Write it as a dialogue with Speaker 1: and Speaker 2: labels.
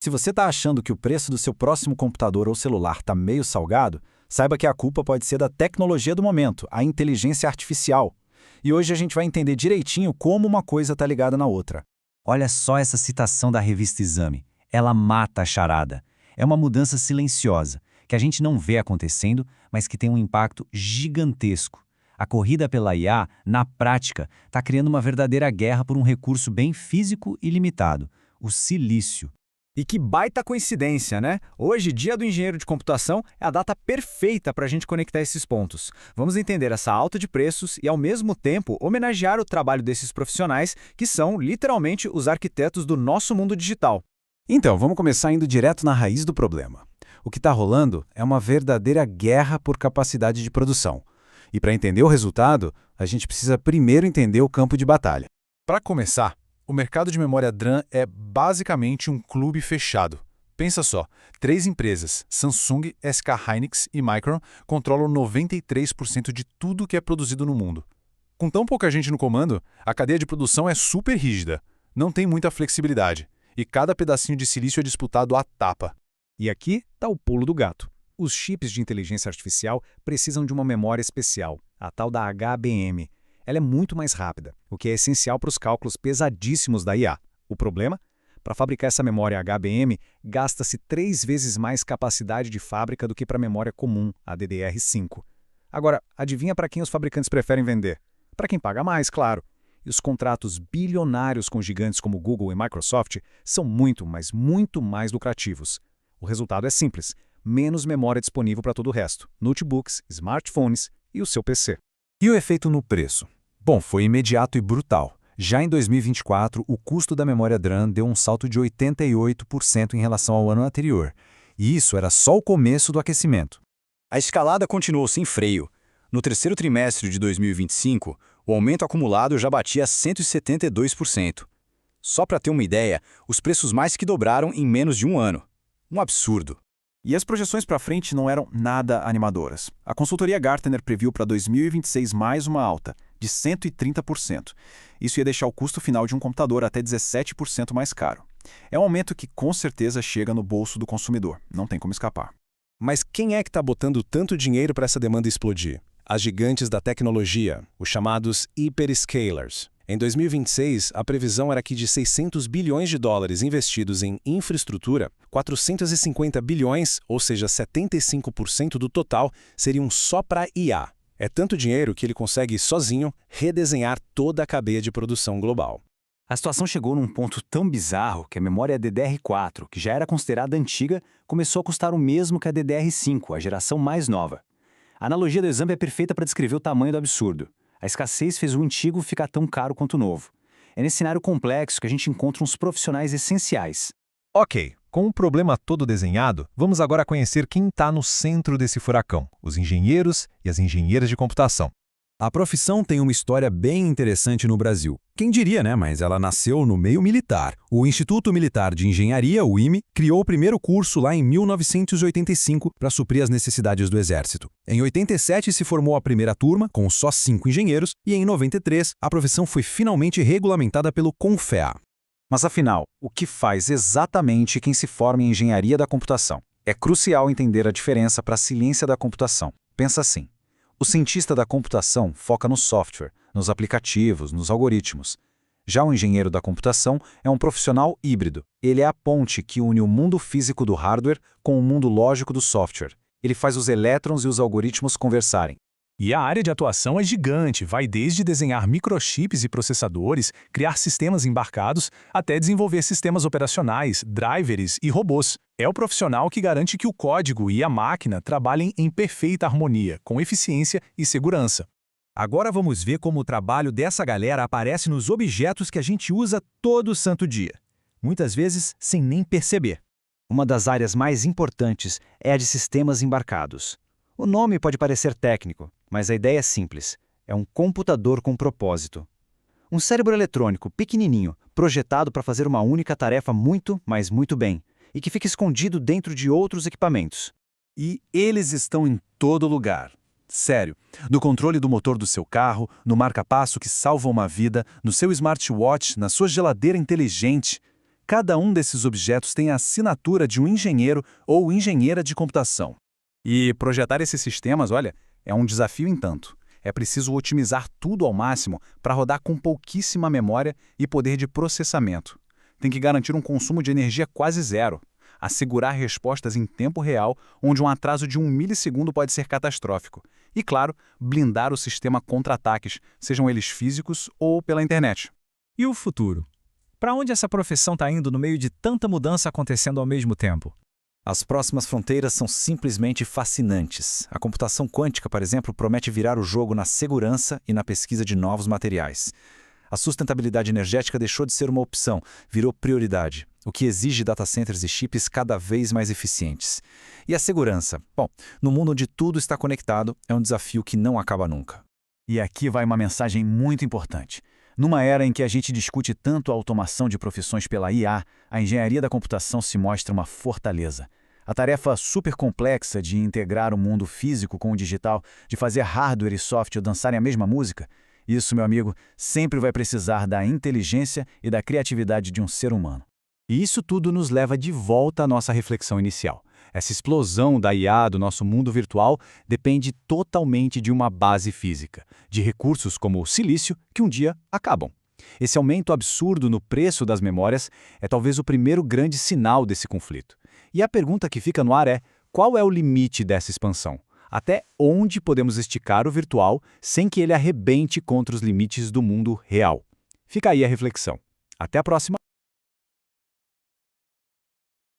Speaker 1: Se você está achando que o preço do seu próximo computador ou celular está meio salgado, saiba que a culpa pode ser da tecnologia do momento, a inteligência artificial. E hoje a gente vai entender direitinho como uma coisa está ligada na outra.
Speaker 2: Olha só essa citação da revista Exame. Ela mata a charada. É uma mudança silenciosa, que a gente não vê acontecendo, mas que tem um impacto gigantesco. A corrida pela IA, na prática, está criando uma verdadeira guerra por um recurso bem físico e limitado, o silício.
Speaker 1: E que baita coincidência, né? Hoje, Dia do Engenheiro de Computação, é a data perfeita para a gente conectar esses pontos. Vamos entender essa alta de preços e, ao mesmo tempo, homenagear o trabalho desses profissionais que são, literalmente, os arquitetos do nosso mundo digital.
Speaker 3: Então, vamos começar indo direto na raiz do problema. O que está rolando é uma verdadeira guerra por capacidade de produção. E para entender o resultado, a gente precisa primeiro entender o campo de batalha.
Speaker 4: Para começar, o mercado de memória DRAM é basicamente um clube fechado. Pensa só, 3 empresas, Samsung, SK Hynix e Micron, controlam 93% de tudo que é produzido no mundo. Com tão pouca gente no comando, a cadeia de produção é super rígida, não tem muita flexibilidade, e cada pedacinho de silício é disputado à tapa.
Speaker 1: E aqui está o pulo do gato. Os chips de inteligência artificial precisam de uma memória especial, a tal da HBM. Ela é muito mais rápida, o que é essencial para os cálculos pesadíssimos da IA. O problema? Para fabricar essa memória HBM, gasta-se 3 vezes mais capacidade de fábrica do que para a memória comum, a DDR5. Agora, adivinha para quem os fabricantes preferem vender? Para quem paga mais, claro. E os contratos bilionários com gigantes como Google e Microsoft são muito, mas muito mais lucrativos. O resultado é simples: menos memória disponível para todo o resto, notebooks, smartphones e o seu PC.
Speaker 3: E o efeito no preço? Bom, foi imediato e brutal. Já em 2024, o custo da memória DRAM deu um salto de 88% em relação ao ano anterior. E isso era só o começo do aquecimento.
Speaker 5: A escalada continuou sem freio. No terceiro trimestre de 2025, o aumento acumulado já batia 172%. Só para ter uma ideia, os preços mais que dobraram em menos de um ano. Um absurdo.
Speaker 1: E as projeções para frente não eram nada animadoras. A consultoria Gartner previu para 2026 mais uma alta, de 130%. Isso ia deixar o custo final de um computador até 17% mais caro. É um aumento que com certeza chega no bolso do consumidor, não tem como escapar.
Speaker 6: Mas quem é que está botando tanto dinheiro para essa demanda explodir? As gigantes da tecnologia, os chamados hyperscalers. Em 2026, a previsão era que de 600 bilhões de dólares investidos em infraestrutura, 450 bilhões, ou seja, 75% do total, seriam só para IA. É tanto dinheiro que ele consegue, sozinho, redesenhar toda a cadeia de produção global.
Speaker 2: A situação chegou num ponto tão bizarro que a memória DDR4, que já era considerada antiga, começou a custar o mesmo que a DDR5, a geração mais nova. A analogia do Exame é perfeita para descrever o tamanho do absurdo. A escassez fez o antigo ficar tão caro quanto o novo. É nesse cenário complexo que a gente encontra uns profissionais essenciais.
Speaker 7: Ok, com o problema todo desenhado, vamos agora conhecer quem está no centro desse furacão, os engenheiros e as engenheiras de computação.
Speaker 3: A profissão tem uma história bem interessante no Brasil. Quem diria, né? Mas ela nasceu no meio militar. O Instituto Militar de Engenharia, o IME, criou o primeiro curso lá em 1985 para suprir as necessidades do Exército. Em 87 se formou a primeira turma, com só 5 engenheiros, e em 93 a profissão foi finalmente regulamentada pelo CONFEA.
Speaker 1: Mas afinal, o que faz exatamente quem se forma em engenharia da computação? É crucial entender a diferença para a ciência da computação. Pensa assim. O cientista da computação foca no software, nos aplicativos, nos algoritmos. Já o engenheiro da computação é um profissional híbrido. Ele é a ponte que une o mundo físico do hardware com o mundo lógico do software. Ele faz os elétrons e os algoritmos conversarem.
Speaker 4: E a área de atuação é gigante, vai desde desenhar microchips e processadores, criar sistemas embarcados, até desenvolver sistemas operacionais, drivers e robôs. É o profissional que garante que o código e a máquina trabalhem em perfeita harmonia, com eficiência e segurança.
Speaker 7: Agora vamos ver como o trabalho dessa galera aparece nos objetos que a gente usa todo santo dia. Muitas vezes sem nem perceber.
Speaker 1: Uma das áreas mais importantes é a de sistemas embarcados. O nome pode parecer técnico, mas a ideia é simples. É um computador com propósito. Um cérebro eletrônico pequenininho, projetado para fazer uma única tarefa muito, mas muito bem, e que fica escondido dentro de outros equipamentos.
Speaker 3: E eles estão em todo lugar. Sério, no controle do motor do seu carro, no marca-passo que salva uma vida, no seu smartwatch, na sua geladeira inteligente.
Speaker 6: cada um desses objetos tem a assinatura de um engenheiro ou engenheira de computação. E projetar esses sistemas, olha, é um desafio em tanto. É preciso otimizar tudo ao máximo para rodar com pouquíssima memória e poder de processamento. Tem que garantir um consumo de energia quase zero, assegurar respostas em tempo real, onde um atraso de 1 milissegundo pode ser catastrófico. E, claro, blindar o sistema contra ataques, sejam eles físicos ou pela internet.
Speaker 7: E o futuro? Para onde essa profissão está indo no meio de tanta mudança acontecendo ao mesmo tempo?
Speaker 2: As próximas fronteiras são simplesmente fascinantes. A computação quântica, por exemplo, promete virar o jogo na segurança e na pesquisa de novos materiais. A sustentabilidade energética deixou de ser uma opção, virou prioridade, o que exige data centers e chips cada vez mais eficientes. E a segurança? Bom, no mundo onde tudo está conectado, é um desafio que não acaba nunca.
Speaker 1: E aqui vai uma mensagem muito importante. Numa era em que a gente discute tanto a automação de profissões pela IA, a engenharia da computação se mostra uma fortaleza. A tarefa super complexa de integrar o mundo físico com o digital, de fazer hardware e software dançarem a mesma música, isso, meu amigo, sempre vai precisar da inteligência e da criatividade de um ser humano. E isso tudo nos leva de volta à nossa reflexão inicial. Essa explosão da IA do nosso mundo virtual depende totalmente de uma base física, de recursos como o silício, que um dia acabam. Esse aumento absurdo no preço das memórias é talvez o primeiro grande sinal desse conflito. E a pergunta que fica no ar é: qual é o limite dessa expansão? Até onde podemos esticar o virtual sem que ele arrebente contra os limites do mundo real? Fica aí a reflexão. Até a próxima!